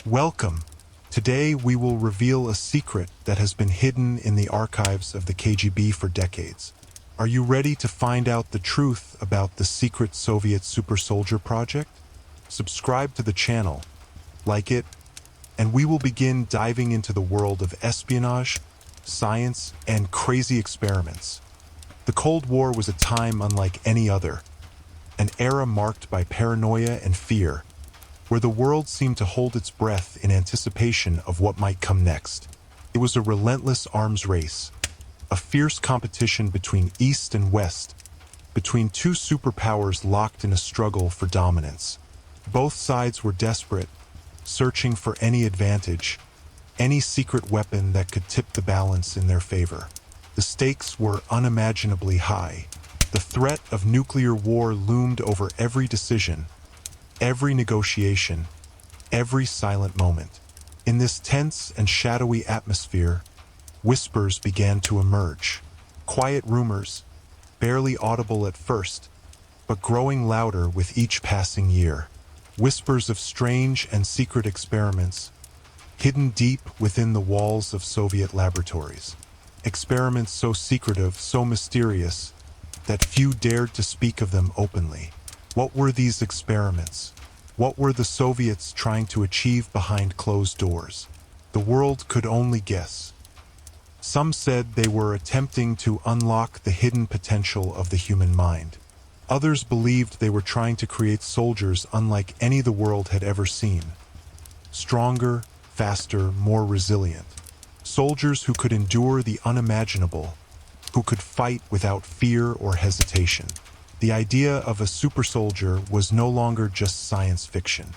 Welcome. Today we will reveal a secret that has been hidden in the archives of the KGB for decades. Are you ready to find out the truth about the secret Soviet super soldier project? Subscribe to the channel, like it, and we will begin diving into the world of espionage, science, and crazy experiments. The Cold War was a time unlike any other, an era marked by paranoia and fear, where the world seemed to hold its breath in anticipation of what might come next. It was a relentless arms race, a fierce competition between East and West, between two superpowers locked in a struggle for dominance. Both sides were desperate, searching for any advantage, any secret weapon that could tip the balance in their favor. The stakes were unimaginably high. The threat of nuclear war loomed over every decision, every negotiation, every silent moment. In this tense and shadowy atmosphere, whispers began to emerge. Quiet rumors, barely audible at first, but growing louder with each passing year. Whispers of strange and secret experiments, hidden deep within the walls of Soviet laboratories. Experiments so secretive, so mysterious, that few dared to speak of them openly. What were these experiments? What were the Soviets trying to achieve behind closed doors? The world could only guess. Some said they were attempting to unlock the hidden potential of the human mind. Others believed they were trying to create soldiers unlike any the world had ever seen. Stronger, faster, more resilient. Soldiers who could endure the unimaginable, who could fight without fear or hesitation. The idea of a super soldier was no longer just science fiction.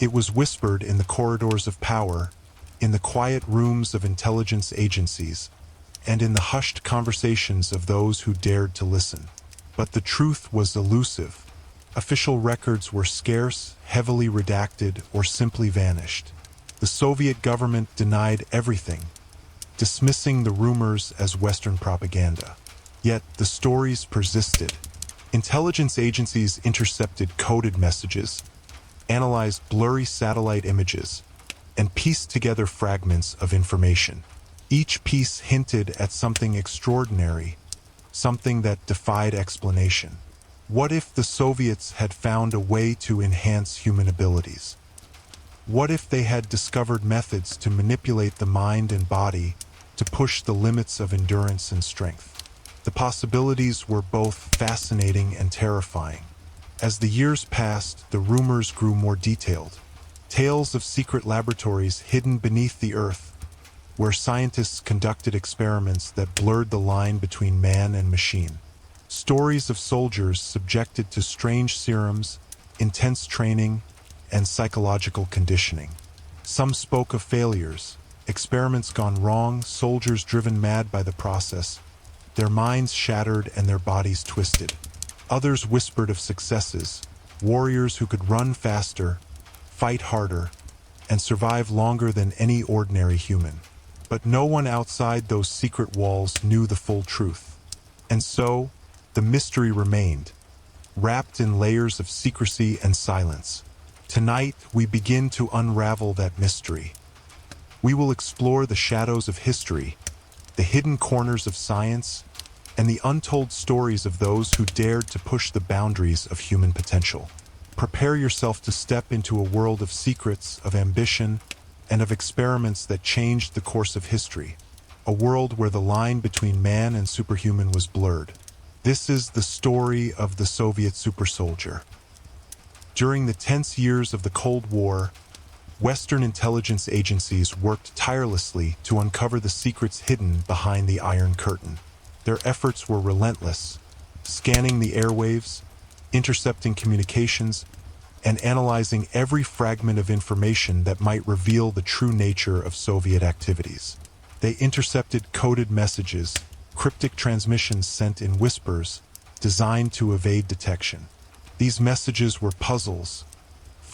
It was whispered in the corridors of power, in the quiet rooms of intelligence agencies, and in the hushed conversations of those who dared to listen. But the truth was elusive. Official records were scarce, heavily redacted, or simply vanished. The Soviet government denied everything, dismissing the rumors as Western propaganda. Yet the stories persisted. Intelligence agencies intercepted coded messages, analyzed blurry satellite images, and pieced together fragments of information. Each piece hinted at something extraordinary, something that defied explanation. What if the Soviets had found a way to enhance human abilities? What if they had discovered methods to manipulate the mind and body, to push the limits of endurance and strength? The possibilities were both fascinating and terrifying. As the years passed, the rumors grew more detailed. Tales of secret laboratories hidden beneath the earth, where scientists conducted experiments that blurred the line between man and machine. Stories of soldiers subjected to strange serums, intense training, and psychological conditioning. Some spoke of failures, experiments gone wrong, soldiers driven mad by the process, their minds shattered and their bodies twisted. Others whispered of successes, warriors who could run faster, fight harder, and survive longer than any ordinary human. But no one outside those secret walls knew the full truth. And so, the mystery remained, wrapped in layers of secrecy and silence. Tonight, we begin to unravel that mystery. We will explore the shadows of history, the hidden corners of science, and the untold stories of those who dared to push the boundaries of human potential. Prepare yourself to step into a world of secrets, of ambition, and of experiments that changed the course of history. A world where the line between man and superhuman was blurred. This is the story of the Soviet super soldier. During the tense years of the Cold War, Western intelligence agencies worked tirelessly to uncover the secrets hidden behind the Iron Curtain. Their efforts were relentless, scanning the airwaves, intercepting communications, and analyzing every fragment of information that might reveal the true nature of Soviet activities. They intercepted coded messages, cryptic transmissions sent in whispers, designed to evade detection. These messages were puzzles,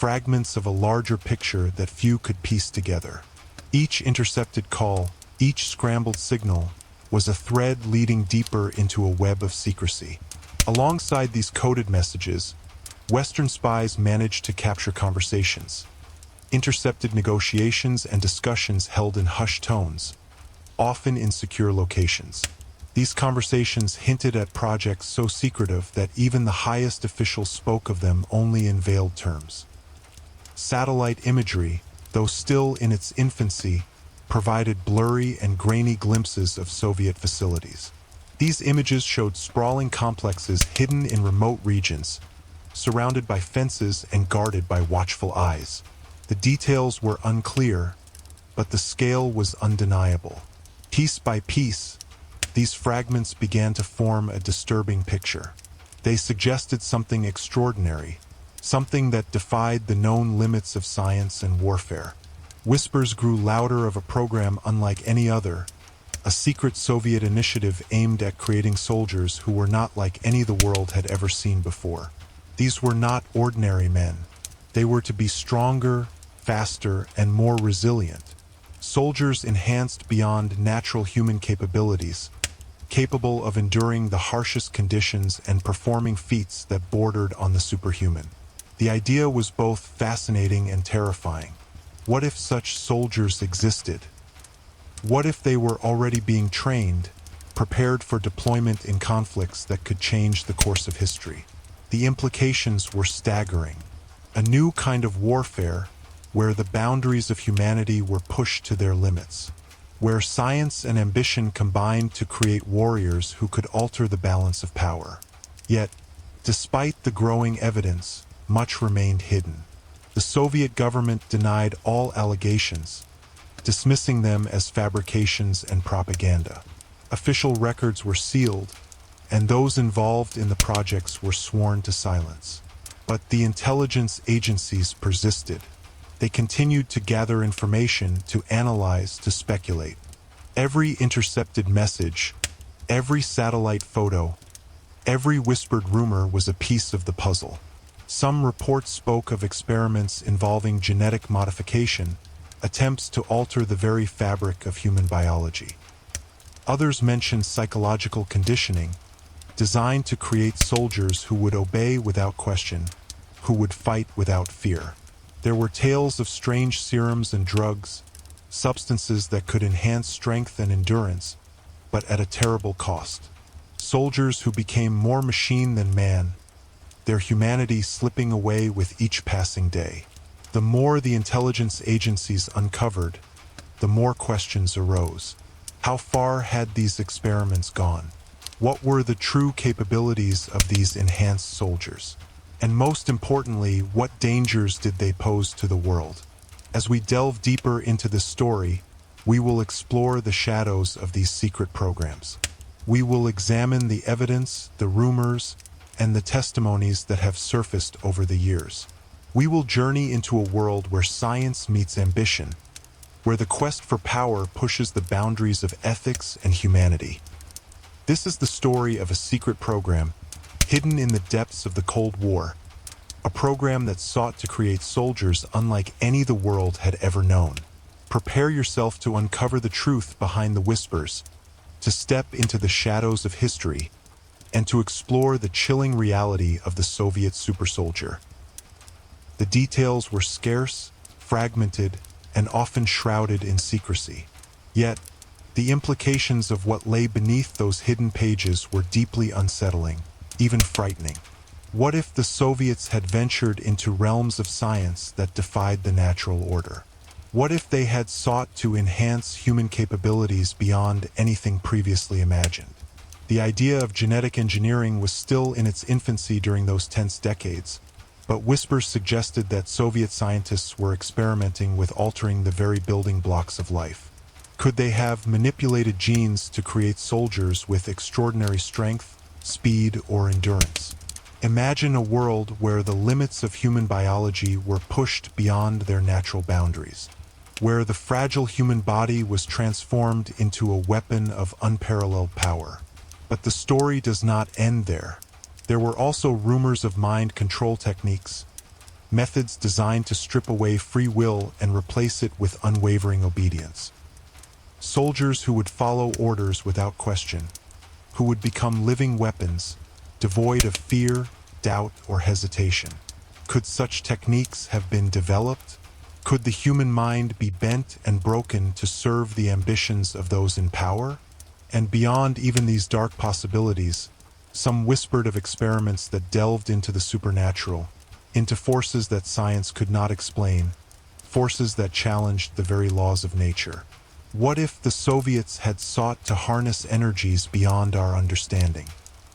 fragments of a larger picture that few could piece together. Each intercepted call, each scrambled signal, was a thread leading deeper into a web of secrecy. Alongside these coded messages, Western spies managed to capture conversations, intercepted negotiations and discussions held in hushed tones, often in secure locations. These conversations hinted at projects so secretive that even the highest officials spoke of them only in veiled terms. Satellite imagery, though still in its infancy, provided blurry and grainy glimpses of Soviet facilities. These images showed sprawling complexes hidden in remote regions, surrounded by fences and guarded by watchful eyes. The details were unclear, but the scale was undeniable. Piece by piece, these fragments began to form a disturbing picture. They suggested something extraordinary, something that defied the known limits of science and warfare. Whispers grew louder of a program unlike any other, a secret Soviet initiative aimed at creating soldiers who were not like any the world had ever seen before. These were not ordinary men. They were to be stronger, faster, and more resilient. Soldiers enhanced beyond natural human capabilities, capable of enduring the harshest conditions and performing feats that bordered on the superhuman. The idea was both fascinating and terrifying. What if such soldiers existed? What if they were already being trained, prepared for deployment in conflicts that could change the course of history? The implications were staggering. A new kind of warfare, where the boundaries of humanity were pushed to their limits, where science and ambition combined to create warriors who could alter the balance of power. Yet, despite the growing evidence, much remained hidden. The Soviet government denied all allegations, dismissing them as fabrications and propaganda. Official records were sealed, and those involved in the projects were sworn to silence. But the intelligence agencies persisted. They continued to gather information, to analyze, to speculate. Every intercepted message, every satellite photo, every whispered rumor was a piece of the puzzle. Some reports spoke of experiments involving genetic modification, attempts to alter the very fabric of human biology. Others mentioned psychological conditioning, designed to create soldiers who would obey without question, who would fight without fear. There were tales of strange serums and drugs, substances that could enhance strength and endurance, but at a terrible cost. Soldiers who became more machine than man, their humanity slipping away with each passing day. The more the intelligence agencies uncovered, the more questions arose. How far had these experiments gone? What were the true capabilities of these enhanced soldiers? And most importantly, what dangers did they pose to the world? As we delve deeper into this story, we will explore the shadows of these secret programs. We will examine the evidence, the rumors, and the testimonies that have surfaced over the years. We will journey into a world where science meets ambition, where the quest for power pushes the boundaries of ethics and humanity. This is the story of a secret program, hidden in the depths of the Cold War, a program that sought to create soldiers unlike any the world had ever known. Prepare yourself to uncover the truth behind the whispers, to step into the shadows of history, and to explore the chilling reality of the Soviet super soldier. The details were scarce, fragmented, and often shrouded in secrecy. Yet, the implications of what lay beneath those hidden pages were deeply unsettling, even frightening. What if the Soviets had ventured into realms of science that defied the natural order? What if they had sought to enhance human capabilities beyond anything previously imagined? The idea of genetic engineering was still in its infancy during those tense decades, but whispers suggested that Soviet scientists were experimenting with altering the very building blocks of life. Could they have manipulated genes to create soldiers with extraordinary strength, speed, or endurance? Imagine a world where the limits of human biology were pushed beyond their natural boundaries, where the fragile human body was transformed into a weapon of unparalleled power. But the story does not end there. There were also rumors of mind control techniques, methods designed to strip away free will and replace it with unwavering obedience. Soldiers who would follow orders without question, who would become living weapons, devoid of fear, doubt, or hesitation. Could such techniques have been developed, Could the human mind be bent and broken to serve the ambitions of those in power? And beyond even these dark possibilities, some whispered of experiments that delved into the supernatural, into forces that science could not explain, forces that challenged the very laws of nature. What if the Soviets had sought to harness energies beyond our understanding,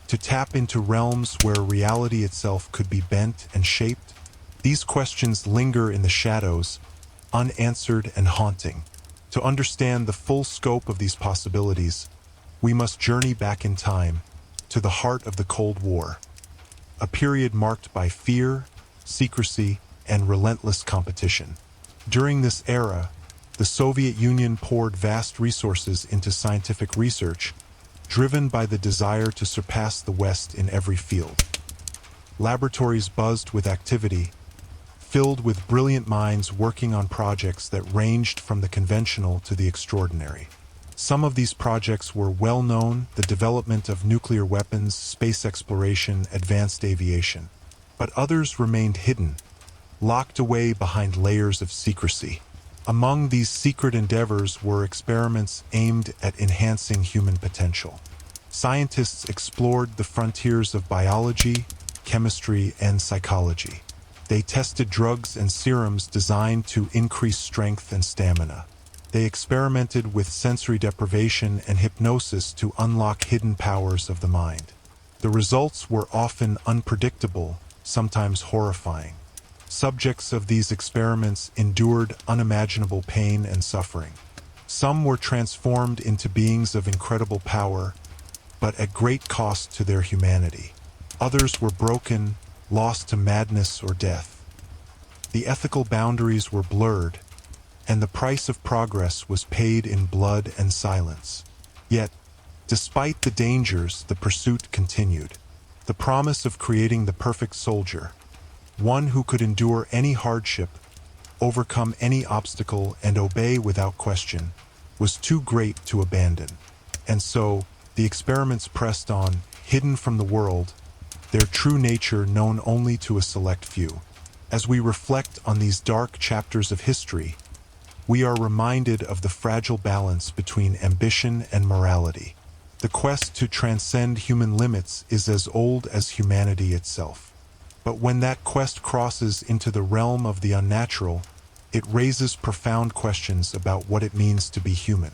to tap into realms where reality itself could be bent and shaped? These questions linger in the shadows, unanswered and haunting. To understand the full scope of these possibilities, we must journey back in time, to the heart of the Cold War, a period marked by fear, secrecy, and relentless competition. During this era, the Soviet Union poured vast resources into scientific research, driven by the desire to surpass the West in every field. Laboratories buzzed with activity, filled with brilliant minds working on projects that ranged from the conventional to the extraordinary. Some of these projects were well known: the development of nuclear weapons, space exploration, advanced aviation. But others remained hidden, locked away behind layers of secrecy. Among these secret endeavors were experiments aimed at enhancing human potential. Scientists explored the frontiers of biology, chemistry, and psychology. They tested drugs and serums designed to increase strength and stamina. They experimented with sensory deprivation and hypnosis to unlock hidden powers of the mind. The results were often unpredictable, sometimes horrifying. Subjects of these experiments endured unimaginable pain and suffering. Some were transformed into beings of incredible power, but at great cost to their humanity. Others were broken, lost to madness or death. The ethical boundaries were blurred, and the price of progress was paid in blood and silence. Yet, despite the dangers, the pursuit continued. The promise of creating the perfect soldier, one who could endure any hardship, overcome any obstacle, and obey without question, was too great to abandon. And so, the experiments pressed on, hidden from the world, their true nature known only to a select few. As we reflect on these dark chapters of history, we are reminded of the fragile balance between ambition and morality. The quest to transcend human limits is as old as humanity itself. But when that quest crosses into the realm of the unnatural, it raises profound questions about what it means to be human.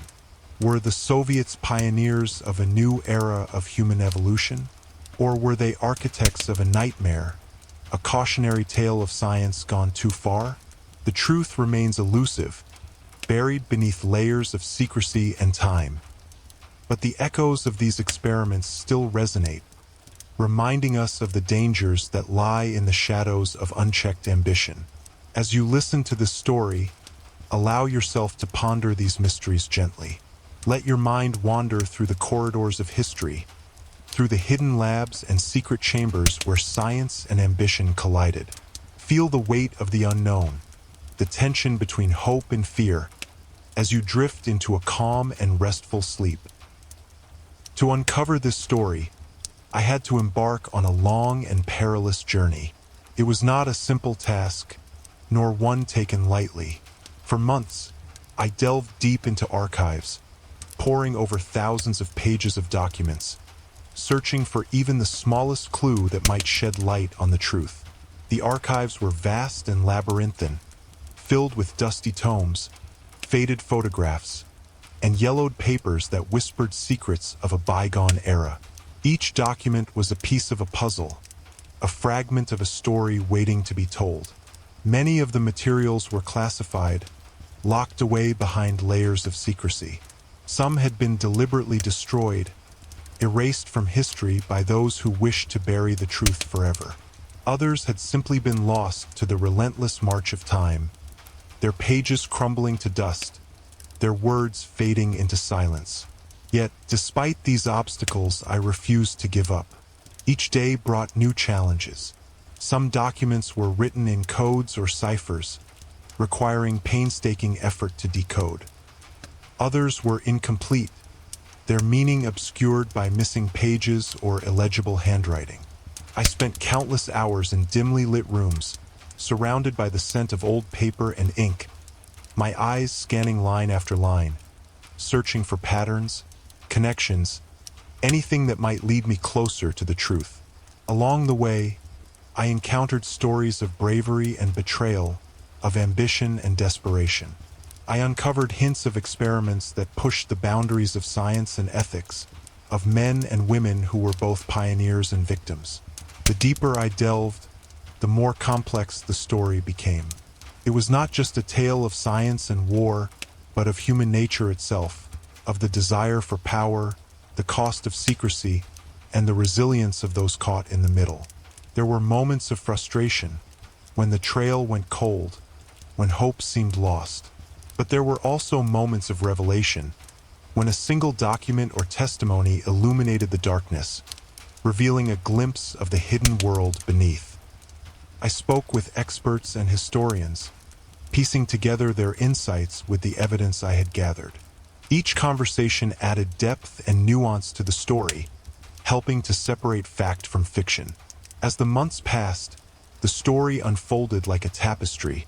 Were the Soviets pioneers of a new era of human evolution? Or were they architects of a nightmare, a cautionary tale of science gone too far? The truth remains elusive, buried beneath layers of secrecy and time. But the echoes of these experiments still resonate, reminding us of the dangers that lie in the shadows of unchecked ambition. As you listen to this story, allow yourself to ponder these mysteries gently. Let your mind wander through the corridors of history, through the hidden labs and secret chambers where science and ambition collided. Feel the weight of the unknown, the tension between hope and fear, as you drift into a calm and restful sleep. To uncover this story, I had to embark on a long and perilous journey. It was not a simple task, nor one taken lightly. For months, I delved deep into archives, poring over thousands of pages of documents, searching for even the smallest clue that might shed light on the truth. The archives were vast and labyrinthine, filled with dusty tomes, faded photographs, and yellowed papers that whispered secrets of a bygone era. Each document was a piece of a puzzle, a fragment of a story waiting to be told. Many of the materials were classified, locked away behind layers of secrecy. Some had been deliberately destroyed, erased from history by those who wished to bury the truth forever. Others had simply been lost to the relentless march of time, their pages crumbling to dust, their words fading into silence. Yet, despite these obstacles, I refused to give up. Each day brought new challenges. Some documents were written in codes or ciphers, requiring painstaking effort to decode. Others were incomplete, their meaning obscured by missing pages or illegible handwriting. I spent countless hours in dimly lit rooms, surrounded by the scent of old paper and ink, my eyes scanning line after line, searching for patterns, connections, anything that might lead me closer to the truth. Along the way, I encountered stories of bravery and betrayal, of ambition and desperation. I uncovered hints of experiments that pushed the boundaries of science and ethics, of men and women who were both pioneers and victims. The deeper I delved, the more complex the story became. It was not just a tale of science and war, but of human nature itself, of the desire for power, the cost of secrecy, and the resilience of those caught in the middle. There were moments of frustration, when the trail went cold, when hope seemed lost. But there were also moments of revelation, when a single document or testimony illuminated the darkness, revealing a glimpse of the hidden world beneath. I spoke with experts and historians, piecing together their insights with the evidence I had gathered. Each conversation added depth and nuance to the story, helping to separate fact from fiction. As the months passed, the story unfolded like a tapestry,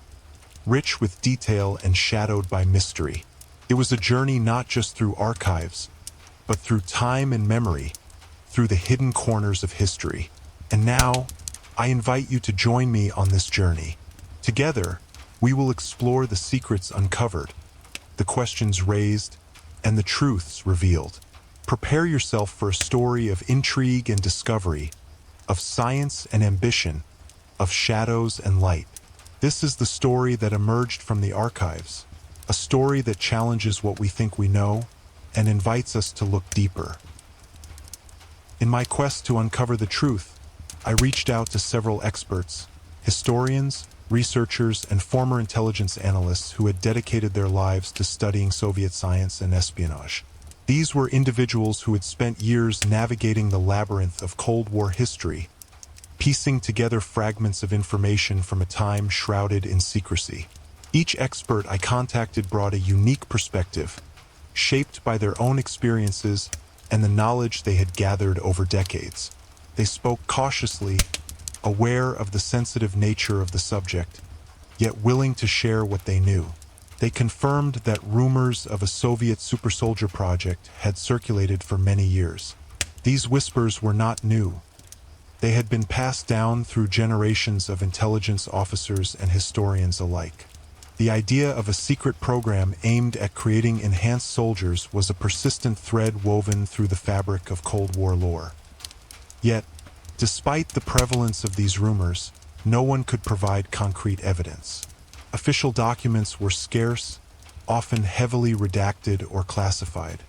rich with detail and shadowed by mystery. It was a journey not just through archives, but through time and memory, through the hidden corners of history. And now, I invite you to join me on this journey. Together, we will explore the secrets uncovered, the questions raised, and the truths revealed. Prepare yourself for a story of intrigue and discovery, of science and ambition, of shadows and light. This is the story that emerged from the archives, a story that challenges what we think we know and invites us to look deeper. In my quest to uncover the truth, I reached out to several experts, historians, researchers, and former intelligence analysts who had dedicated their lives to studying Soviet science and espionage. These were individuals who had spent years navigating the labyrinth of Cold War history, piecing together fragments of information from a time shrouded in secrecy. Each expert I contacted brought a unique perspective, shaped by their own experiences and the knowledge they had gathered over decades. They spoke cautiously, aware of the sensitive nature of the subject, yet willing to share what they knew. They confirmed that rumors of a Soviet super-soldier project had circulated for many years. These whispers were not new. They had been passed down through generations of intelligence officers and historians alike. The idea of a secret program aimed at creating enhanced soldiers was a persistent thread woven through the fabric of Cold War lore. Yet, despite the prevalence of these rumors, no one could provide concrete evidence. Official documents were scarce, often heavily redacted or classified.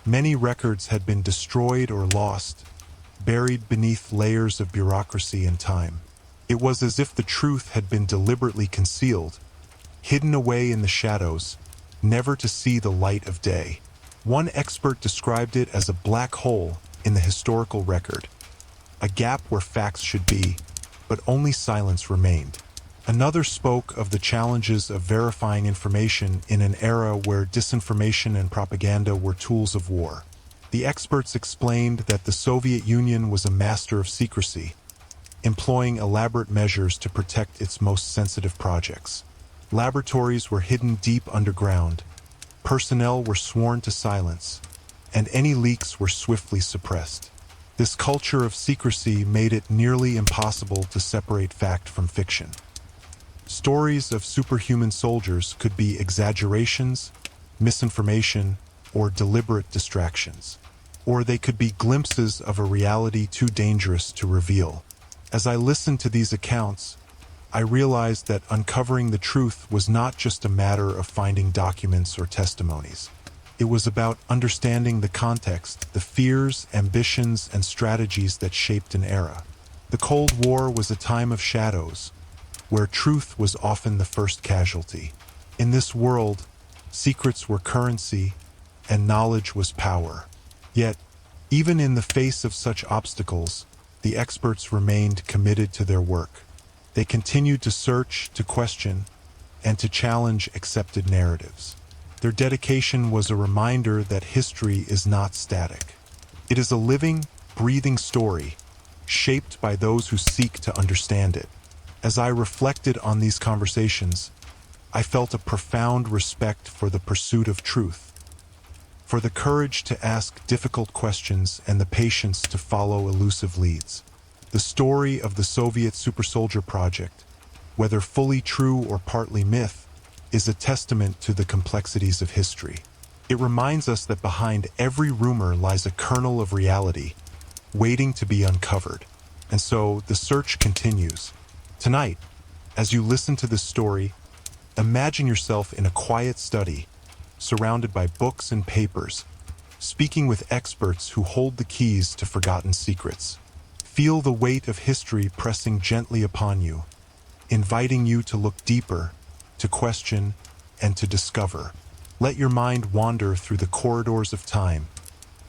Many records had been destroyed or lost, buried beneath layers of bureaucracy and time. It was as if the truth had been deliberately concealed, hidden away in the shadows, never to see the light of day. One expert described it as a black hole in the historical record, a gap where facts should be, but only silence remained. Another spoke of the challenges of verifying information in an era where disinformation and propaganda were tools of war. The experts explained that the Soviet Union was a master of secrecy, employing elaborate measures to protect its most sensitive projects. Laboratories were hidden deep underground, personnel were sworn to silence, and any leaks were swiftly suppressed. This culture of secrecy made it nearly impossible to separate fact from fiction. Stories of superhuman soldiers could be exaggerations, misinformation, or deliberate distractions. Or they could be glimpses of a reality too dangerous to reveal. As I listened to these accounts, I realized that uncovering the truth was not just a matter of finding documents or testimonies. It was about understanding the context, the fears, ambitions, and strategies that shaped an era. The Cold War was a time of shadows, where truth was often the first casualty. In this world, secrets were currency, and knowledge was power. Yet, even in the face of such obstacles, the experts remained committed to their work. They continued to search, to question, and to challenge accepted narratives. Their dedication was a reminder that history is not static. It is a living, breathing story, shaped by those who seek to understand it. As I reflected on these conversations, I felt a profound respect for the pursuit of truth, for the courage to ask difficult questions and the patience to follow elusive leads. The story of the Soviet Supersoldier project, whether fully true or partly myth, is a testament to the complexities of history. It reminds us that behind every rumor lies a kernel of reality, waiting to be uncovered. And so the search continues. Tonight, as you listen to this story, imagine yourself in a quiet study, surrounded by books and papers, speaking with experts who hold the keys to forgotten secrets. Feel the weight of history pressing gently upon you, inviting you to look deeper, to question, and to discover. Let your mind wander through the corridors of time,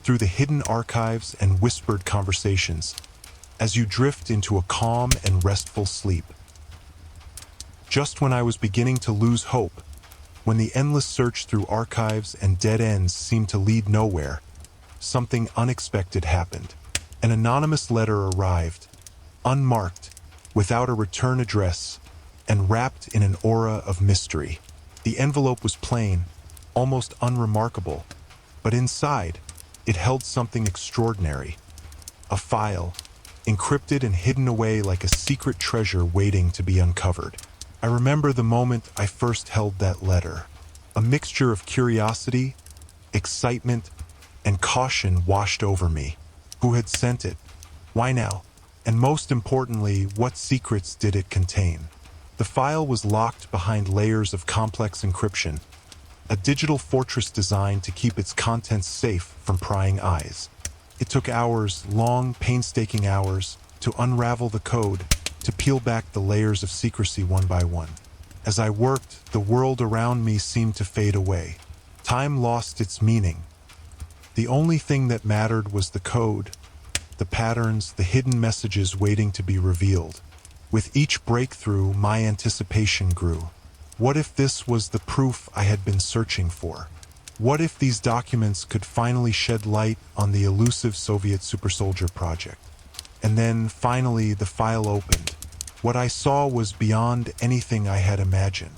through the hidden archives and whispered conversations, as you drift into a calm and restful sleep. Just when I was beginning to lose hope, when the endless search through archives and dead ends seemed to lead nowhere, something unexpected happened. An anonymous letter arrived, unmarked, without a return address, and wrapped in an aura of mystery. The envelope was plain, almost unremarkable, but inside, it held something extraordinary. A file, encrypted and hidden away like a secret treasure waiting to be uncovered. I remember the moment I first held that letter. A mixture of curiosity, excitement, and caution washed over me. Who had sent it? Why now? And most importantly, what secrets did it contain? The file was locked behind layers of complex encryption, a digital fortress designed to keep its contents safe from prying eyes. It took hours, long, painstaking hours, to unravel the code, to peel back the layers of secrecy one by one. As I worked, the world around me seemed to fade away. Time lost its meaning. The only thing that mattered was the code, the patterns, the hidden messages waiting to be revealed. With each breakthrough, my anticipation grew. What if this was the proof I had been searching for? What if these documents could finally shed light on the elusive Soviet Supersoldier project? And then, finally, the file opened. What I saw was beyond anything I had imagined.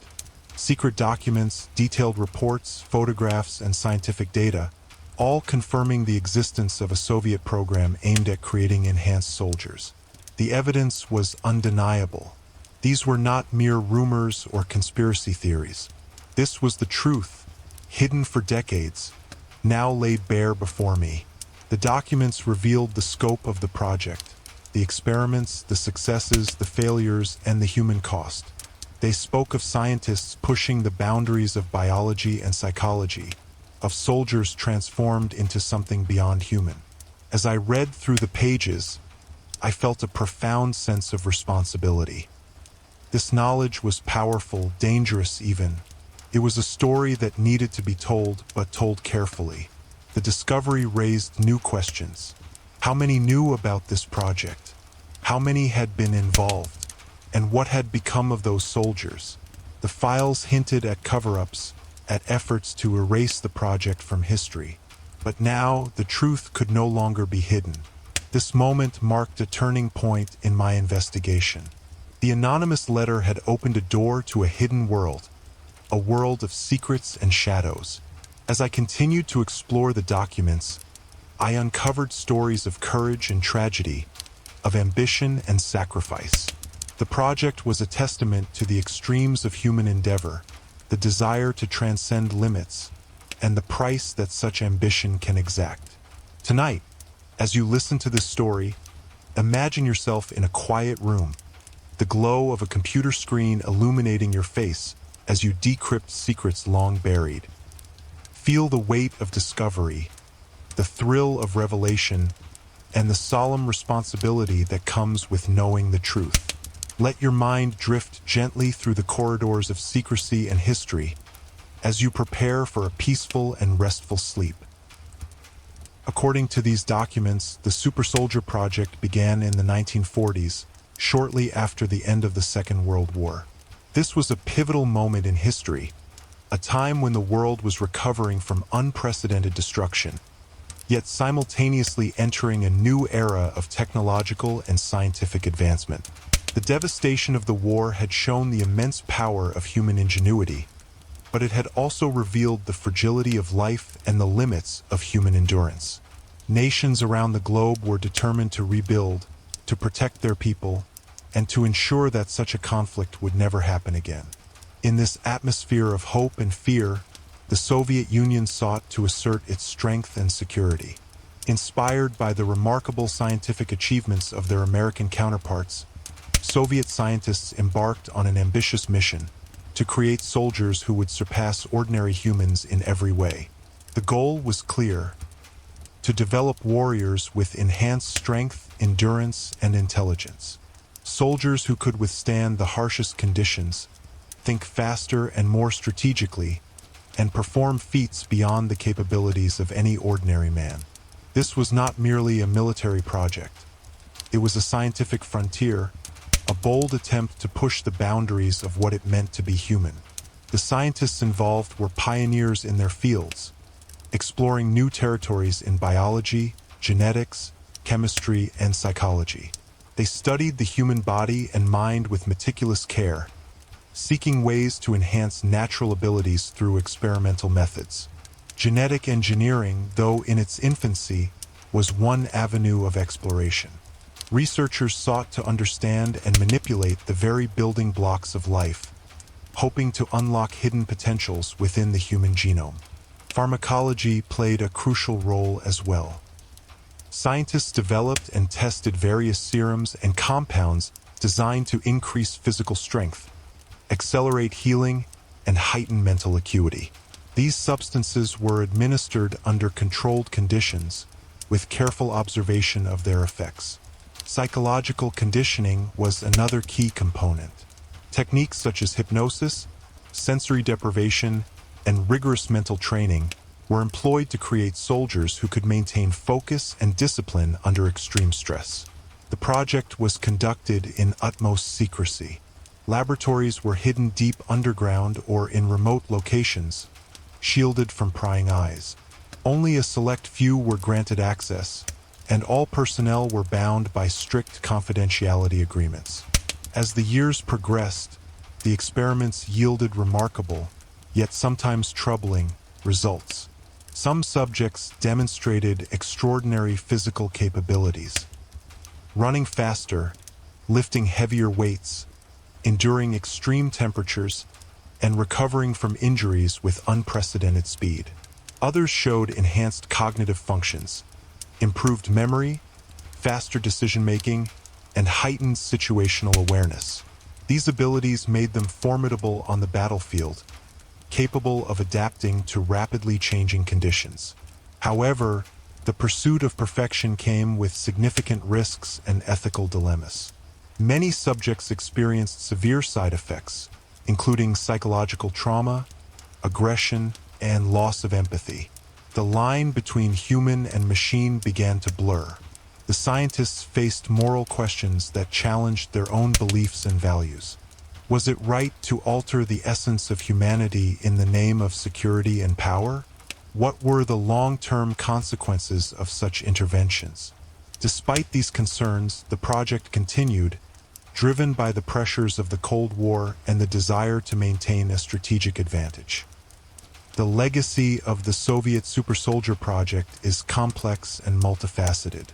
Secret documents, detailed reports, photographs, and scientific data, all confirming the existence of a Soviet program aimed at creating enhanced soldiers. The evidence was undeniable. These were not mere rumors or conspiracy theories. This was the truth, hidden for decades, now laid bare before me. The documents revealed the scope of the project, the experiments, the successes, the failures, and the human cost. They spoke of scientists pushing the boundaries of biology and psychology, of soldiers transformed into something beyond human. As I read through the pages, I felt a profound sense of responsibility. This knowledge was powerful, dangerous even. It was a story that needed to be told, but told carefully. The discovery raised new questions. How many knew about this project? How many had been involved? And what had become of those soldiers? The files hinted at cover-ups, at efforts to erase the project from history. But now, the truth could no longer be hidden. This moment marked a turning point in my investigation. The anonymous letter had opened a door to a hidden world, a world of secrets and shadows. As I continued to explore the documents, I uncovered stories of courage and tragedy, of ambition and sacrifice. The project was a testament to the extremes of human endeavor, the desire to transcend limits, and the price that such ambition can exact. Tonight, as you listen to this story, imagine yourself in a quiet room, the glow of a computer screen illuminating your face as you decrypt secrets long buried. Feel the weight of discovery, the thrill of revelation, and the solemn responsibility that comes with knowing the truth. Let your mind drift gently through the corridors of secrecy and history as you prepare for a peaceful and restful sleep. According to these documents, the Supersoldier project began in the 1940s, shortly after the end of the Second World War. This was a pivotal moment in history, a time when the world was recovering from unprecedented destruction, yet simultaneously entering a new era of technological and scientific advancement. The devastation of the war had shown the immense power of human ingenuity, but it had also revealed the fragility of life and the limits of human endurance. Nations around the globe were determined to rebuild, to protect their people, and to ensure that such a conflict would never happen again. In this atmosphere of hope and fear, the Soviet Union sought to assert its strength and security. Inspired by the remarkable scientific achievements of their American counterparts, Soviet scientists embarked on an ambitious mission to create soldiers who would surpass ordinary humans in every way. The goal was clear: to develop warriors with enhanced strength, endurance, and intelligence. Soldiers who could withstand the harshest conditions, think faster and more strategically, and perform feats beyond the capabilities of any ordinary man. This was not merely a military project. It was a scientific frontier, a bold attempt to push the boundaries of what it meant to be human. The scientists involved were pioneers in their fields, exploring new territories in biology, genetics, chemistry, and psychology. They studied the human body and mind with meticulous care, seeking ways to enhance natural abilities through experimental methods. Genetic engineering, though in its infancy, was one avenue of exploration. Researchers sought to understand and manipulate the very building blocks of life, hoping to unlock hidden potentials within the human genome. Pharmacology played a crucial role as well. Scientists developed and tested various serums and compounds designed to increase physical strength, accelerate healing, and heighten mental acuity. These substances were administered under controlled conditions, with careful observation of their effects. Psychological conditioning was another key component. Techniques such as hypnosis, sensory deprivation, and rigorous mental training were employed to create soldiers who could maintain focus and discipline under extreme stress. The project was conducted in utmost secrecy. Laboratories were hidden deep underground or in remote locations, shielded from prying eyes. Only a select few were granted access, and all personnel were bound by strict confidentiality agreements. As the years progressed, the experiments yielded remarkable, yet sometimes troubling, results. Some subjects demonstrated extraordinary physical capabilities, running faster, lifting heavier weights, enduring extreme temperatures, and recovering from injuries with unprecedented speed. Others showed enhanced cognitive functions, improved memory, faster decision-making, and heightened situational awareness. These abilities made them formidable on the battlefield, capable of adapting to rapidly changing conditions. However, the pursuit of perfection came with significant risks and ethical dilemmas. Many subjects experienced severe side effects, including psychological trauma, aggression, and loss of empathy. The line between human and machine began to blur. The scientists faced moral questions that challenged their own beliefs and values. Was it right to alter the essence of humanity in the name of security and power? What were the long-term consequences of such interventions? Despite these concerns, the project continued, driven by the pressures of the Cold War and the desire to maintain a strategic advantage. The legacy of the Soviet Super Soldier project is complex and multifaceted.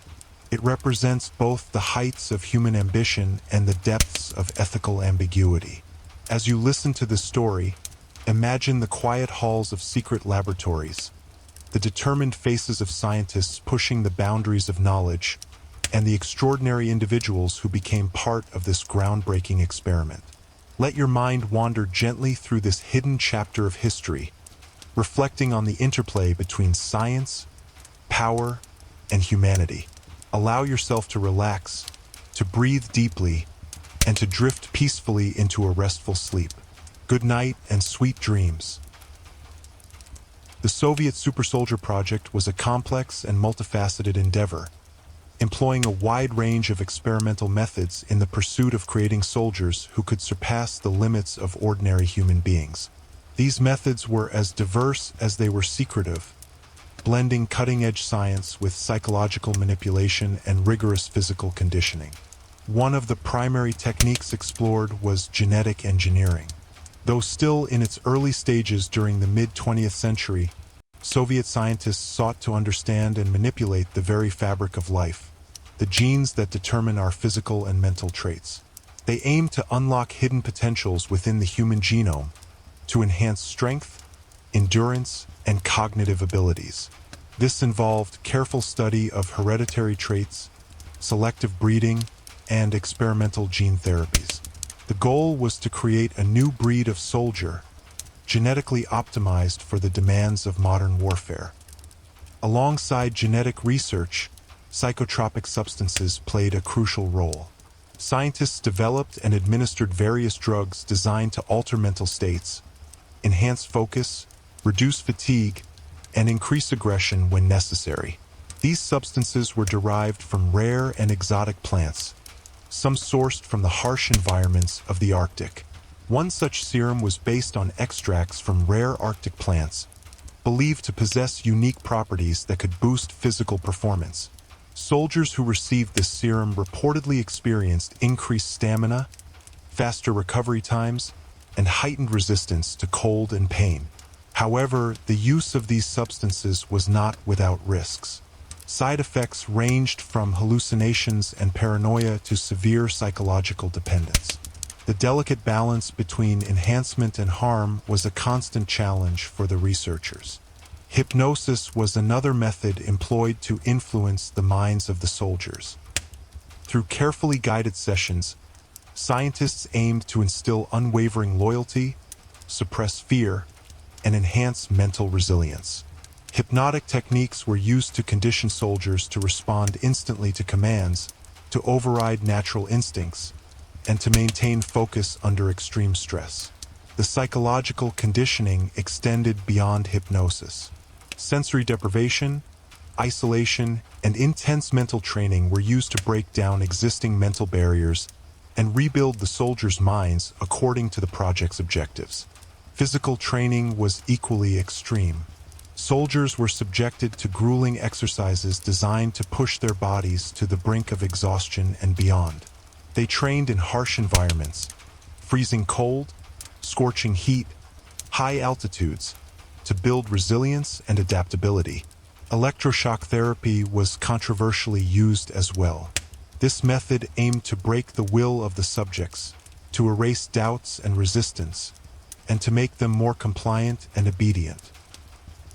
It represents both the heights of human ambition and the depths of ethical ambiguity. As you listen to this story, imagine the quiet halls of secret laboratories, the determined faces of scientists pushing the boundaries of knowledge, and the extraordinary individuals who became part of this groundbreaking experiment. Let your mind wander gently through this hidden chapter of history, reflecting on the interplay between science, power, and humanity. Allow yourself to relax, to breathe deeply, and to drift peacefully into a restful sleep. Good night and sweet dreams. The Soviet Super Soldier project was a complex and multifaceted endeavor, employing a wide range of experimental methods in the pursuit of creating soldiers who could surpass the limits of ordinary human beings. These methods were as diverse as they were secretive, blending cutting-edge science with psychological manipulation and rigorous physical conditioning. One of the primary techniques explored was genetic engineering. Though still in its early stages during the mid-20th century, Soviet scientists sought to understand and manipulate the very fabric of life, the genes that determine our physical and mental traits. They aimed to unlock hidden potentials within the human genome to enhance strength, endurance, and cognitive abilities. This involved careful study of hereditary traits, selective breeding, and experimental gene therapies. The goal was to create a new breed of soldier, genetically optimized for the demands of modern warfare. Alongside genetic research, psychotropic substances played a crucial role. Scientists developed and administered various drugs designed to alter mental states, enhance focus, reduce fatigue, and increase aggression when necessary. These substances were derived from rare and exotic plants, some sourced from the harsh environments of the Arctic. One such serum was based on extracts from rare Arctic plants, believed to possess unique properties that could boost physical performance. Soldiers who received this serum reportedly experienced increased stamina, faster recovery times, and heightened resistance to cold and pain. However, the use of these substances was not without risks. Side effects ranged from hallucinations and paranoia to severe psychological dependence. The delicate balance between enhancement and harm was a constant challenge for the researchers. Hypnosis was another method employed to influence the minds of the soldiers. Through carefully guided sessions, scientists aimed to instill unwavering loyalty, suppress fear, and enhance mental resilience. Hypnotic techniques were used to condition soldiers to respond instantly to commands, to override natural instincts, and to maintain focus under extreme stress. The psychological conditioning extended beyond hypnosis. Sensory deprivation, isolation, and intense mental training were used to break down existing mental barriers and rebuild the soldiers' minds according to the project's objectives. Physical training was equally extreme. Soldiers were subjected to grueling exercises designed to push their bodies to the brink of exhaustion and beyond. They trained in harsh environments, freezing cold, scorching heat, high altitudes, to build resilience and adaptability. Electroshock therapy was controversially used as well. This method aimed to break the will of the subjects, to erase doubts and resistance, and to make them more compliant and obedient.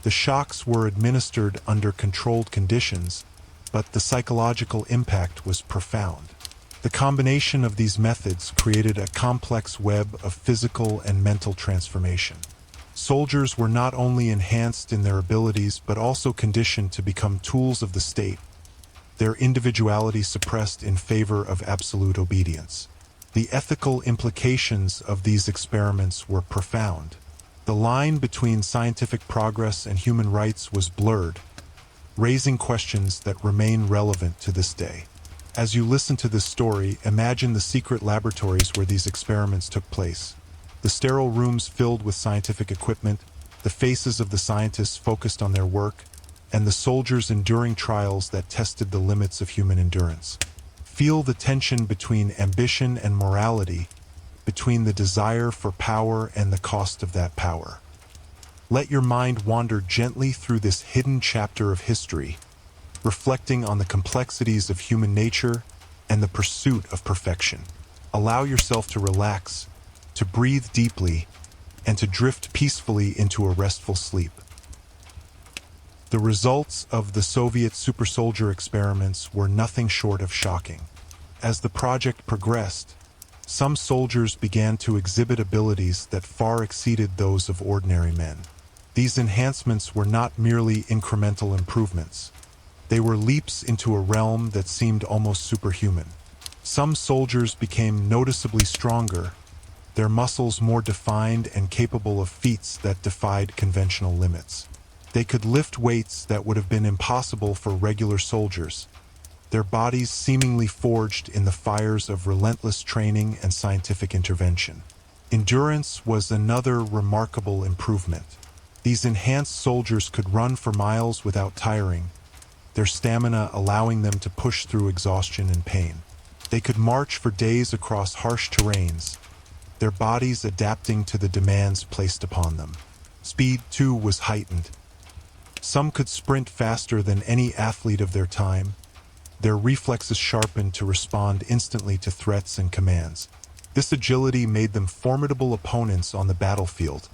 The shocks were administered under controlled conditions, but the psychological impact was profound. The combination of these methods created a complex web of physical and mental transformation. Soldiers were not only enhanced in their abilities but also conditioned to become tools of the state, their individuality suppressed in favor of absolute obedience. The ethical implications of these experiments were profound. The line between scientific progress and human rights was blurred, raising questions that remain relevant to this day. As you listen to this story, imagine the secret laboratories where these experiments took place. The sterile rooms filled with scientific equipment, the faces of the scientists focused on their work, and the soldiers enduring trials that tested the limits of human endurance. Feel the tension between ambition and morality, between the desire for power and the cost of that power. Let your mind wander gently through this hidden chapter of history, reflecting on the complexities of human nature and the pursuit of perfection. Allow yourself to relax, to breathe deeply, and to drift peacefully into a restful sleep. The results of the Soviet super soldier experiments were nothing short of shocking. As the project progressed, some soldiers began to exhibit abilities that far exceeded those of ordinary men. These enhancements were not merely incremental improvements. They were leaps into a realm that seemed almost superhuman. Some soldiers became noticeably stronger, their muscles more defined and capable of feats that defied conventional limits. They could lift weights that would have been impossible for regular soldiers, their bodies seemingly forged in the fires of relentless training and scientific intervention. Endurance was another remarkable improvement. These enhanced soldiers could run for miles without tiring, their stamina allowing them to push through exhaustion and pain. They could march for days across harsh terrains, their bodies adapting to the demands placed upon them. Speed, too, was heightened. Some could sprint faster than any athlete of their time, their reflexes sharpened to respond instantly to threats and commands. This agility made them formidable opponents on the battlefield,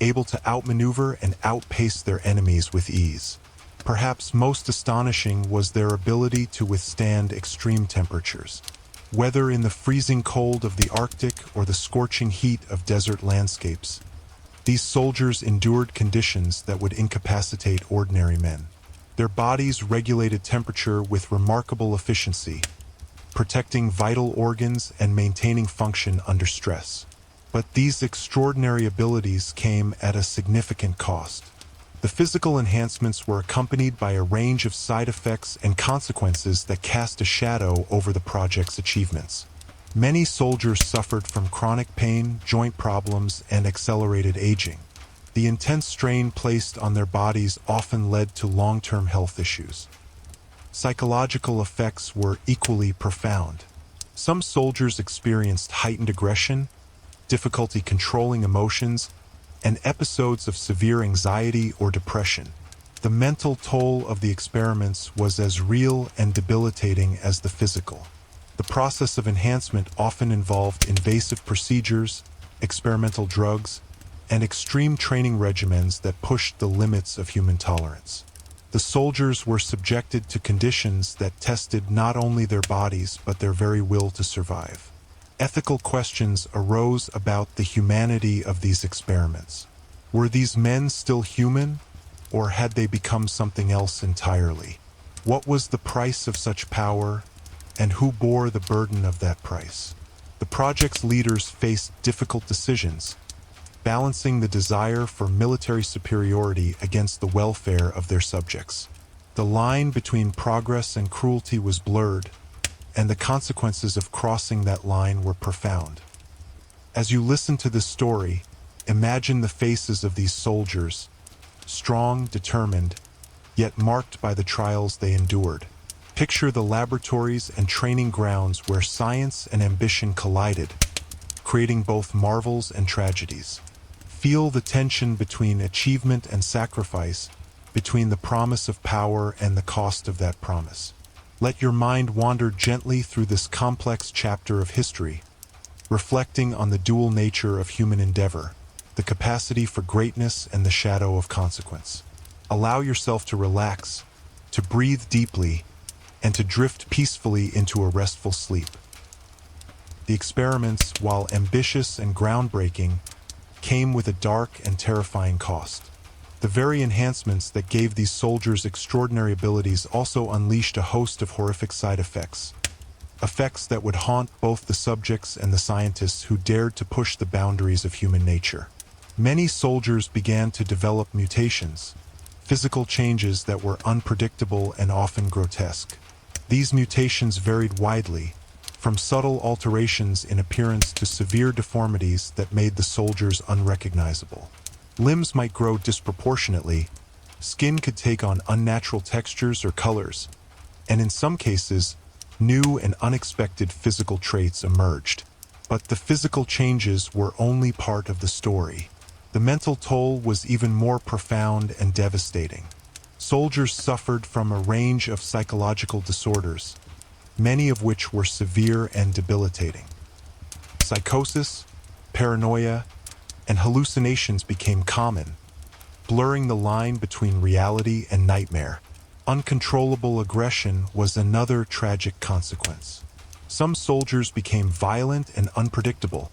able to outmaneuver and outpace their enemies with ease. Perhaps most astonishing was their ability to withstand extreme temperatures. Whether in the freezing cold of the Arctic or the scorching heat of desert landscapes, these soldiers endured conditions that would incapacitate ordinary men. Their bodies regulated temperature with remarkable efficiency, protecting vital organs and maintaining function under stress. But these extraordinary abilities came at a significant cost. The physical enhancements were accompanied by a range of side effects and consequences that cast a shadow over the project's achievements. Many soldiers suffered from chronic pain, joint problems, and accelerated aging. The intense strain placed on their bodies often led to long-term health issues. Psychological effects were equally profound. Some soldiers experienced heightened aggression, difficulty controlling emotions, and episodes of severe anxiety or depression. The mental toll of the experiments was as real and debilitating as the physical. The process of enhancement often involved invasive procedures, experimental drugs, and extreme training regimens that pushed the limits of human tolerance. The soldiers were subjected to conditions that tested not only their bodies but their very will to survive. Ethical questions arose about the humanity of these experiments. Were these men still human, or had they become something else entirely? What was the price of such power, and who bore the burden of that price? The project's leaders faced difficult decisions, balancing the desire for military superiority against the welfare of their subjects. The line between progress and cruelty was blurred, and the consequences of crossing that line were profound. As you listen to this story, imagine the faces of these soldiers, strong, determined, yet marked by the trials they endured. Picture the laboratories and training grounds where science and ambition collided, creating both marvels and tragedies. Feel the tension between achievement and sacrifice, between the promise of power and the cost of that promise. Let your mind wander gently through this complex chapter of history, reflecting on the dual nature of human endeavor, the capacity for greatness and the shadow of consequence. Allow yourself to relax, to breathe deeply, and to drift peacefully into a restful sleep. The experiments, while ambitious and groundbreaking, came with a dark and terrifying cost. The very enhancements that gave these soldiers extraordinary abilities also unleashed a host of horrific side effects. Effects that would haunt both the subjects and the scientists who dared to push the boundaries of human nature. Many soldiers began to develop mutations, physical changes that were unpredictable and often grotesque. These mutations varied widely, from subtle alterations in appearance to severe deformities that made the soldiers unrecognizable. Limbs might grow disproportionately, skin could take on unnatural textures or colors, and in some cases, new and unexpected physical traits emerged. But the physical changes were only part of the story. The mental toll was even more profound and devastating. Soldiers suffered from a range of psychological disorders, many of which were severe and debilitating. Psychosis, paranoia, and hallucinations became common, blurring the line between reality and nightmare. Uncontrollable aggression was another tragic consequence. Some soldiers became violent and unpredictable,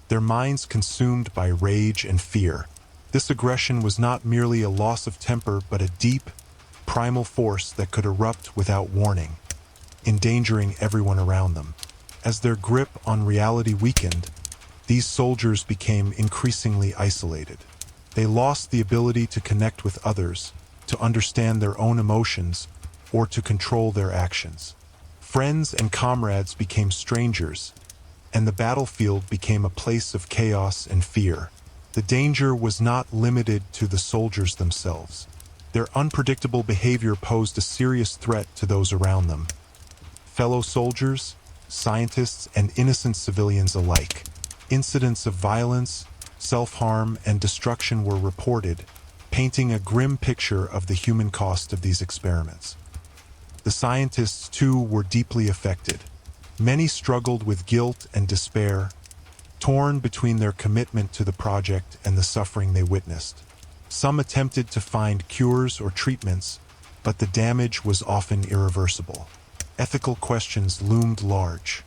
their minds consumed by rage and fear. This aggression was not merely a loss of temper but a deep, primal force that could erupt without warning, endangering everyone around them. As their grip on reality weakened, these soldiers became increasingly isolated. They lost the ability to connect with others, to understand their own emotions, or to control their actions. Friends and comrades became strangers, and the battlefield became a place of chaos and fear. The danger was not limited to the soldiers themselves. Their unpredictable behavior posed a serious threat to those around them. Fellow soldiers, scientists, and innocent civilians alike. Incidents of violence, self-harm, and destruction were reported, painting a grim picture of the human cost of these experiments. The scientists, too, were deeply affected. Many struggled with guilt and despair, torn between their commitment to the project and the suffering they witnessed. Some attempted to find cures or treatments, but the damage was often irreversible. Ethical questions loomed large.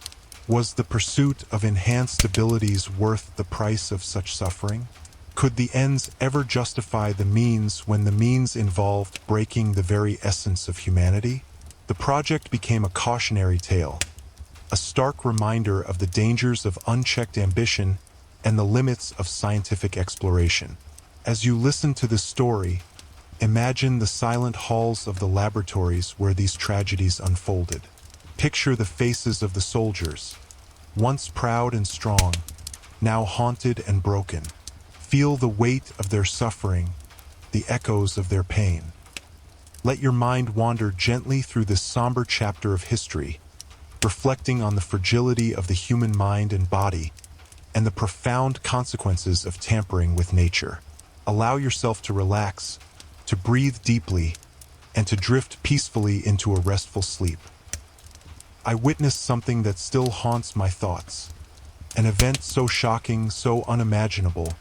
Was the pursuit of enhanced abilities worth the price of such suffering? Could the ends ever justify the means when the means involved breaking the very essence of humanity? The project became a cautionary tale, a stark reminder of the dangers of unchecked ambition and the limits of scientific exploration. As you listen to this story, imagine the silent halls of the laboratories where these tragedies unfolded. Picture the faces of the soldiers, once proud and strong, now haunted and broken. Feel the weight of their suffering, the echoes of their pain. Let your mind wander gently through this somber chapter of history, reflecting on the fragility of the human mind and body and the profound consequences of tampering with nature. Allow yourself to relax, to breathe deeply, and to drift peacefully into a restful sleep. I witnessed something that still haunts my thoughts, an event so shocking, so unimaginable,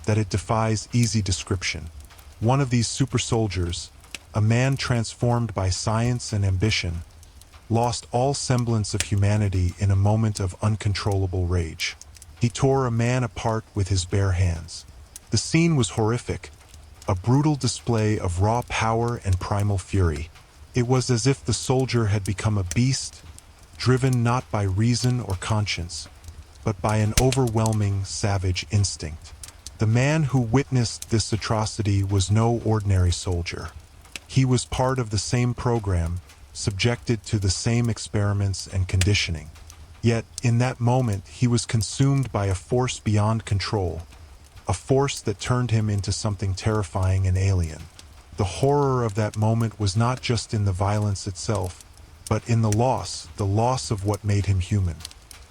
that it defies easy description. One of these super soldiers, a man transformed by science and ambition, lost all semblance of humanity in a moment of uncontrollable rage. He tore a man apart with his bare hands. The scene was horrific, a brutal display of raw power and primal fury. It was as if the soldier had become a beast, driven not by reason or conscience, but by an overwhelming, savage instinct. The man who witnessed this atrocity was no ordinary soldier. He was part of the same program, subjected to the same experiments and conditioning. Yet, in that moment, he was consumed by a force beyond control, a force that turned him into something terrifying and alien. The horror of that moment was not just in the violence itself, but in the loss of what made him human.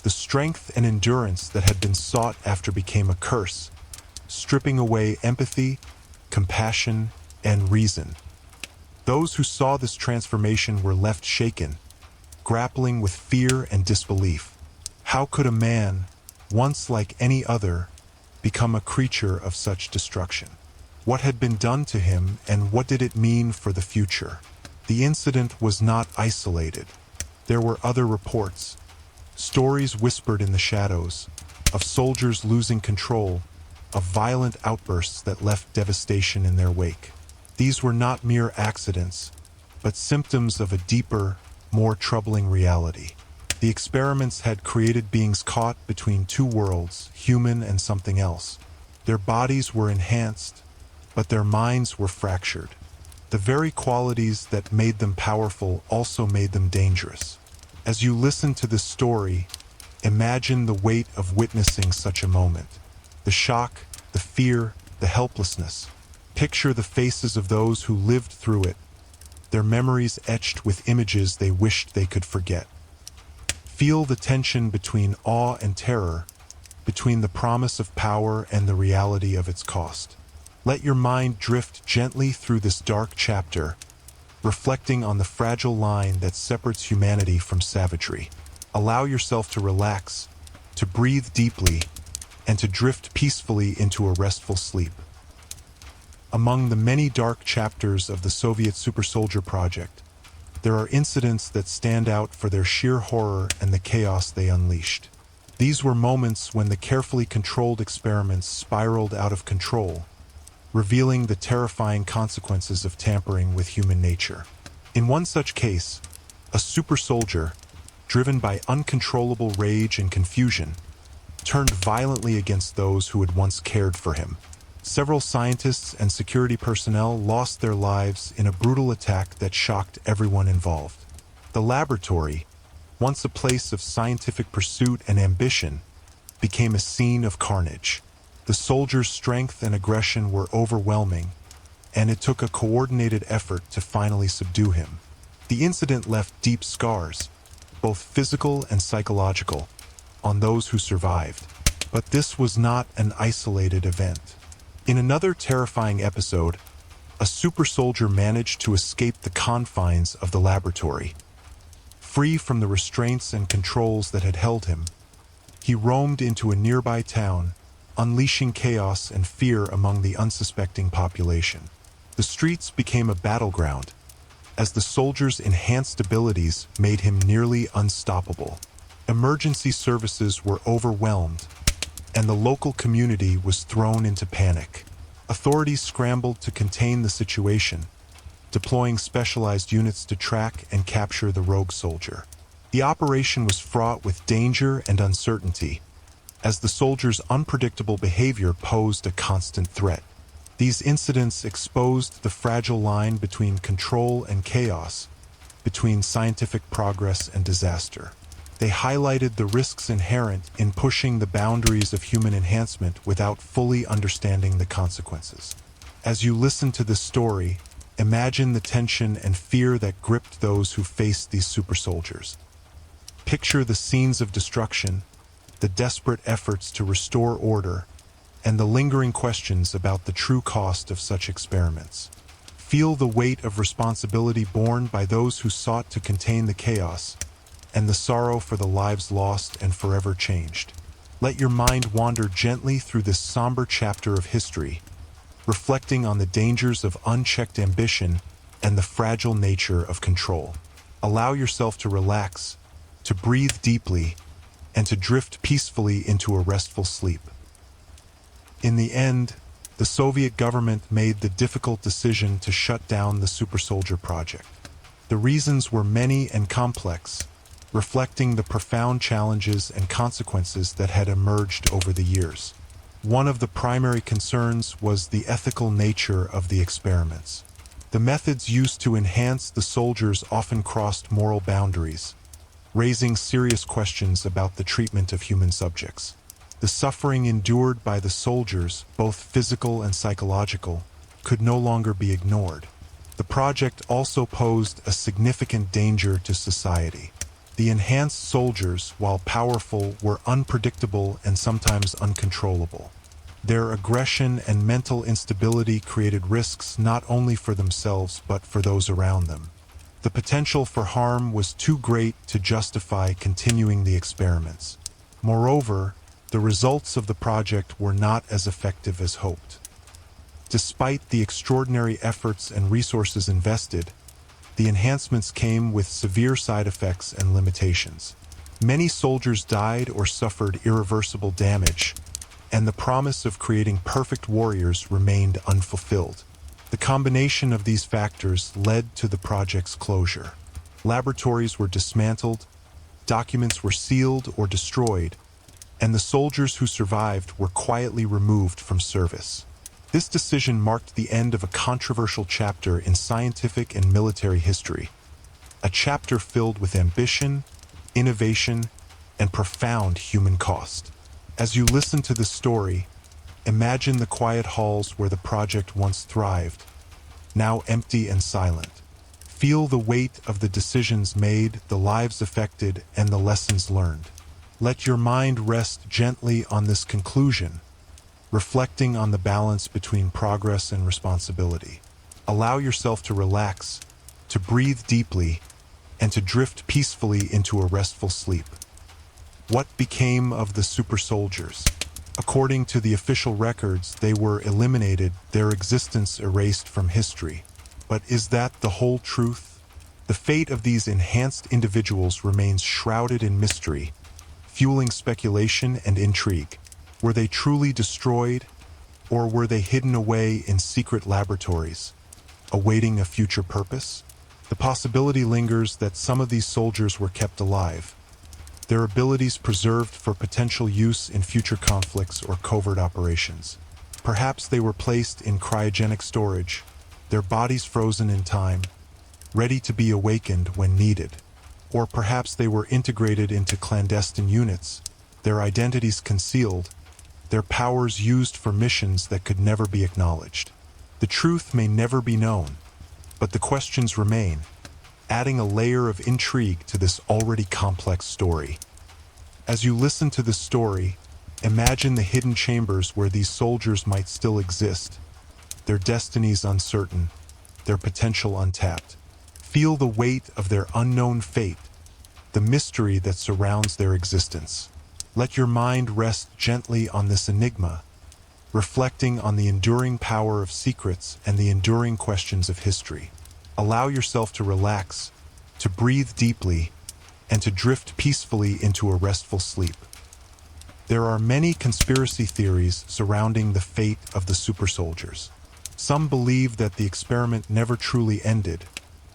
The strength and endurance that had been sought after became a curse, stripping away empathy, compassion, and reason. Those who saw this transformation were left shaken, grappling with fear and disbelief. How could a man, once like any other, become a creature of such destruction? What had been done to him, and what did it mean for the future? The incident was not isolated. There were other reports, stories whispered in the shadows, of soldiers losing control, of violent outbursts that left devastation in their wake. These were not mere accidents, but symptoms of a deeper, more troubling reality. The experiments had created beings caught between two worlds, human and something else. Their bodies were enhanced, but their minds were fractured. The very qualities that made them powerful also made them dangerous. As you listen to this story, imagine the weight of witnessing such a moment. The shock, the fear, the helplessness. Picture the faces of those who lived through it, their memories etched with images they wished they could forget. Feel the tension between awe and terror, between the promise of power and the reality of its cost. Let your mind drift gently through this dark chapter, reflecting on the fragile line that separates humanity from savagery. Allow yourself to relax, to breathe deeply, and to drift peacefully into a restful sleep. Among the many dark chapters of the Soviet Super Soldier project, there are incidents that stand out for their sheer horror and the chaos they unleashed. These were moments when the carefully controlled experiments spiraled out of control, revealing the terrifying consequences of tampering with human nature. In one such case, a super soldier, driven by uncontrollable rage and confusion, turned violently against those who had once cared for him. Several scientists and security personnel lost their lives in a brutal attack that shocked everyone involved. The laboratory, once a place of scientific pursuit and ambition, became a scene of carnage. The soldiers' strength and aggression were overwhelming, and it took a coordinated effort to finally subdue him. The incident left deep scars, both physical and psychological, on those who survived. But this was not an isolated event. In another terrifying episode, a super soldier managed to escape the confines of the laboratory. Free from the restraints and controls that had held him, he roamed into a nearby town, unleashing chaos and fear among the unsuspecting population. The streets became a battleground, as the soldier's enhanced abilities made him nearly unstoppable. Emergency services were overwhelmed, and the local community was thrown into panic. Authorities scrambled to contain the situation, deploying specialized units to track and capture the rogue soldier. The operation was fraught with danger and uncertainty, as the soldier's unpredictable behavior posed a constant threat. These incidents exposed the fragile line between control and chaos, between scientific progress and disaster. They highlighted the risks inherent in pushing the boundaries of human enhancement without fully understanding the consequences. As you listen to this story, imagine the tension and fear that gripped those who faced these super soldiers. Picture the scenes of destruction, the desperate efforts to restore order, and the lingering questions about the true cost of such experiments. Feel the weight of responsibility borne by those who sought to contain the chaos, and the sorrow for the lives lost and forever changed. Let your mind wander gently through this somber chapter of history, reflecting on the dangers of unchecked ambition and the fragile nature of control. Allow yourself to relax, to breathe deeply, and to drift peacefully into a restful sleep. In the end, the Soviet government made the difficult decision to shut down the Super Soldier project. The reasons were many and complex, reflecting the profound challenges and consequences that had emerged over the years. One of the primary concerns was the ethical nature of the experiments. The methods used to enhance the soldiers often crossed moral boundaries, raising serious questions about the treatment of human subjects. The suffering endured by the soldiers, both physical and psychological, could no longer be ignored. The project also posed a significant danger to society. The enhanced soldiers, while powerful, were unpredictable and sometimes uncontrollable. Their aggression and mental instability created risks not only for themselves but for those around them. The potential for harm was too great to justify continuing the experiments. Moreover, the results of the project were not as effective as hoped. Despite the extraordinary efforts and resources invested, the enhancements came with severe side effects and limitations. Many soldiers died or suffered irreversible damage, and the promise of creating perfect warriors remained unfulfilled. The combination of these factors led to the project's closure. Laboratories were dismantled, documents were sealed or destroyed, and the soldiers who survived were quietly removed from service. This decision marked the end of a controversial chapter in scientific and military history, a chapter filled with ambition, innovation, and profound human cost. As you listen to this story, imagine the quiet halls where the project once thrived, now empty and silent. Feel the weight of the decisions made, the lives affected, and the lessons learned. Let your mind rest gently on this conclusion, reflecting on the balance between progress and responsibility. Allow yourself to relax, to breathe deeply, and to drift peacefully into a restful sleep. What became of the super soldiers? According to the official records, they were eliminated, their existence erased from history. But is that the whole truth? The fate of these enhanced individuals remains shrouded in mystery, fueling speculation and intrigue. Were they truly destroyed, or were they hidden away in secret laboratories, awaiting a future purpose? The possibility lingers that some of these soldiers were kept alive, their abilities preserved for potential use in future conflicts or covert operations. Perhaps they were placed in cryogenic storage, their bodies frozen in time, ready to be awakened when needed. Or perhaps they were integrated into clandestine units, their identities concealed, their powers used for missions that could never be acknowledged. The truth may never be known, but the questions remain. adding a layer of intrigue to this already complex story. As you listen to this story, imagine the hidden chambers where these soldiers might still exist, their destinies uncertain, their potential untapped. Feel the weight of their unknown fate, the mystery that surrounds their existence. Let your mind rest gently on this enigma, reflecting on the enduring power of secrets and the enduring questions of history. Allow yourself to relax, to breathe deeply, and to drift peacefully into a restful sleep. There are many conspiracy theories surrounding the fate of the super soldiers. Some believe that the experiment never truly ended,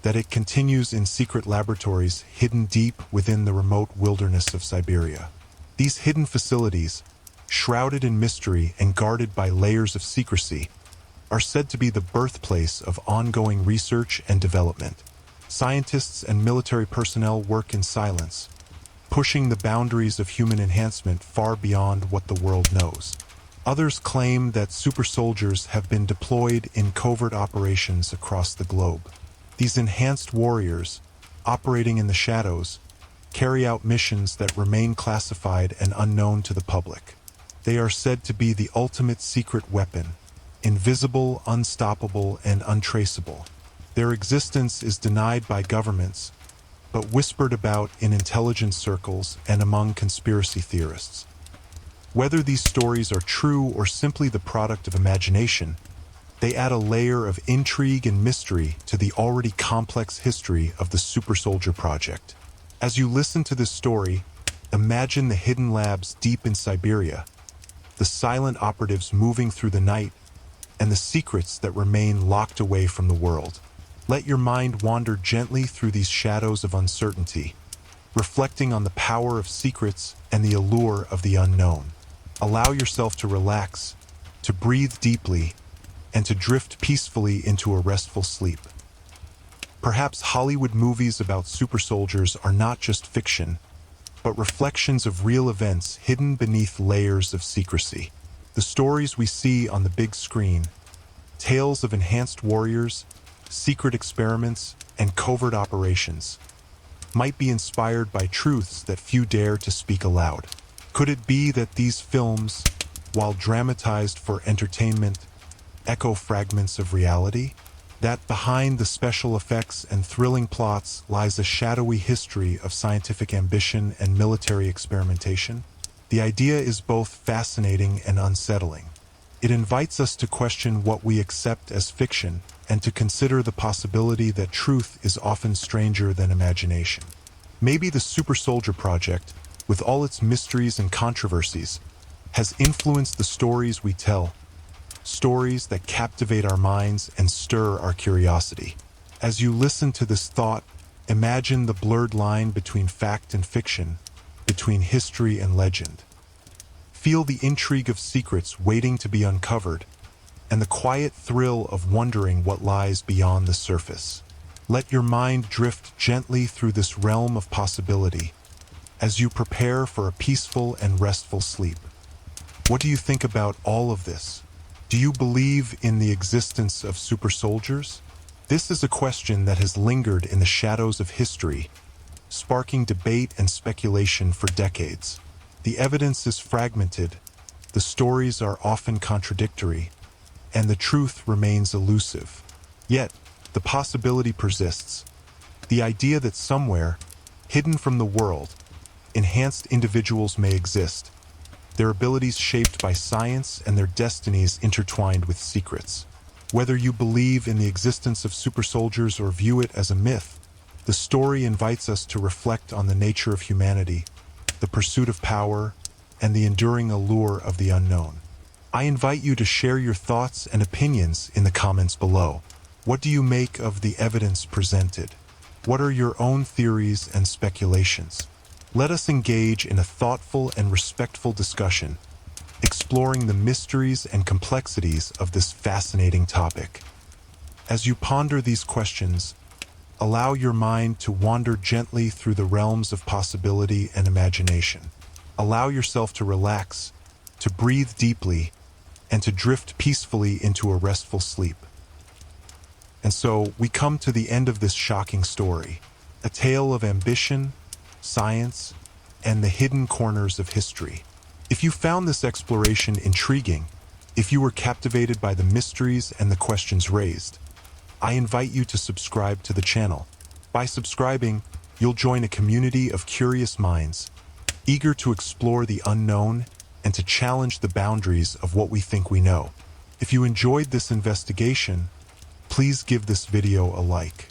that it continues in secret laboratories hidden deep within the remote wilderness of Siberia. These hidden facilities, shrouded in mystery and guarded by layers of secrecy, are said to be the birthplace of ongoing research and development. Scientists and military personnel work in silence, pushing the boundaries of human enhancement far beyond what the world knows. Others claim that super soldiers have been deployed in covert operations across the globe. These enhanced warriors, operating in the shadows, carry out missions that remain classified and unknown to the public. They are said to be the ultimate secret weapon, invisible, unstoppable, and untraceable. Their existence is denied by governments, but whispered about in intelligence circles and among conspiracy theorists. Whether these stories are true or simply the product of imagination, they add a layer of intrigue and mystery to the already complex history of the Super Soldier Project. As you listen to this story, imagine the hidden labs deep in Siberia, the silent operatives moving through the night, and the secrets that remain locked away from the world. Let your mind wander gently through these shadows of uncertainty, reflecting on the power of secrets and the allure of the unknown. Allow yourself to relax, to breathe deeply, and to drift peacefully into a restful sleep. Perhaps Hollywood movies about super soldiers are not just fiction, but reflections of real events hidden beneath layers of secrecy. The stories we see on the big screen, tales of enhanced warriors, secret experiments, and covert operations, might be inspired by truths that few dare to speak aloud. Could it be that these films, while dramatized for entertainment, echo fragments of reality? That behind the special effects and thrilling plots lies a shadowy history of scientific ambition and military experimentation? The idea is both fascinating and unsettling. It invites us to question what we accept as fiction and to consider the possibility that truth is often stranger than imagination. Maybe the Super Soldier Project, with all its mysteries and controversies, has influenced the stories we tell, stories that captivate our minds and stir our curiosity. As you listen to this thought, imagine the blurred line between fact and fiction, between history and legend. Feel the intrigue of secrets waiting to be uncovered, and the quiet thrill of wondering what lies beyond the surface. Let your mind drift gently through this realm of possibility as you prepare for a peaceful and restful sleep. What do you think about all of this? Do you believe in the existence of super soldiers? This is a question that has lingered in the shadows of history, sparking debate and speculation for decades. The evidence is fragmented, the stories are often contradictory, and the truth remains elusive. Yet, the possibility persists. The idea that somewhere, hidden from the world, enhanced individuals may exist, their abilities shaped by science and their destinies intertwined with secrets. Whether you believe in the existence of super soldiers or view it as a myth, the story invites us to reflect on the nature of humanity, the pursuit of power, and the enduring allure of the unknown. I invite you to share your thoughts and opinions in the comments below. What do you make of the evidence presented? What are your own theories and speculations? Let us engage in a thoughtful and respectful discussion, exploring the mysteries and complexities of this fascinating topic. As you ponder these questions, allow your mind to wander gently through the realms of possibility and imagination. Allow yourself to relax, to breathe deeply, and to drift peacefully into a restful sleep. And so we come to the end of this shocking story, a tale of ambition, science, and the hidden corners of history. If you found this exploration intriguing, if you were captivated by the mysteries and the questions raised, I invite you to subscribe to the channel. By subscribing, you'll join a community of curious minds, eager to explore the unknown and to challenge the boundaries of what we think we know. If you enjoyed this investigation, please give this video a like.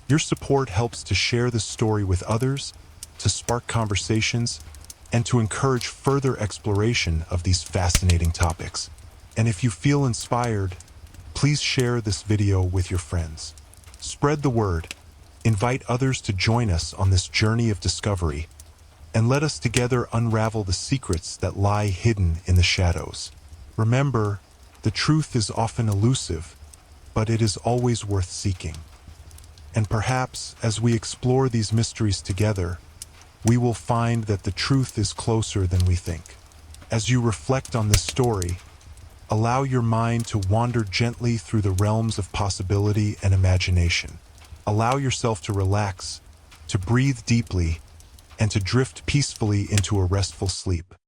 Your support helps to share this story with others, to spark conversations, and to encourage further exploration of these fascinating topics. And if you feel inspired, please share this video with your friends. Spread the word, invite others to join us on this journey of discovery, and let us together unravel the secrets that lie hidden in the shadows. Remember, the truth is often elusive, but it is always worth seeking. And perhaps, as we explore these mysteries together, we will find that the truth is closer than we think. As you reflect on this story, allow your mind to wander gently through the realms of possibility and imagination. Allow yourself to relax, to breathe deeply, and to drift peacefully into a restful sleep.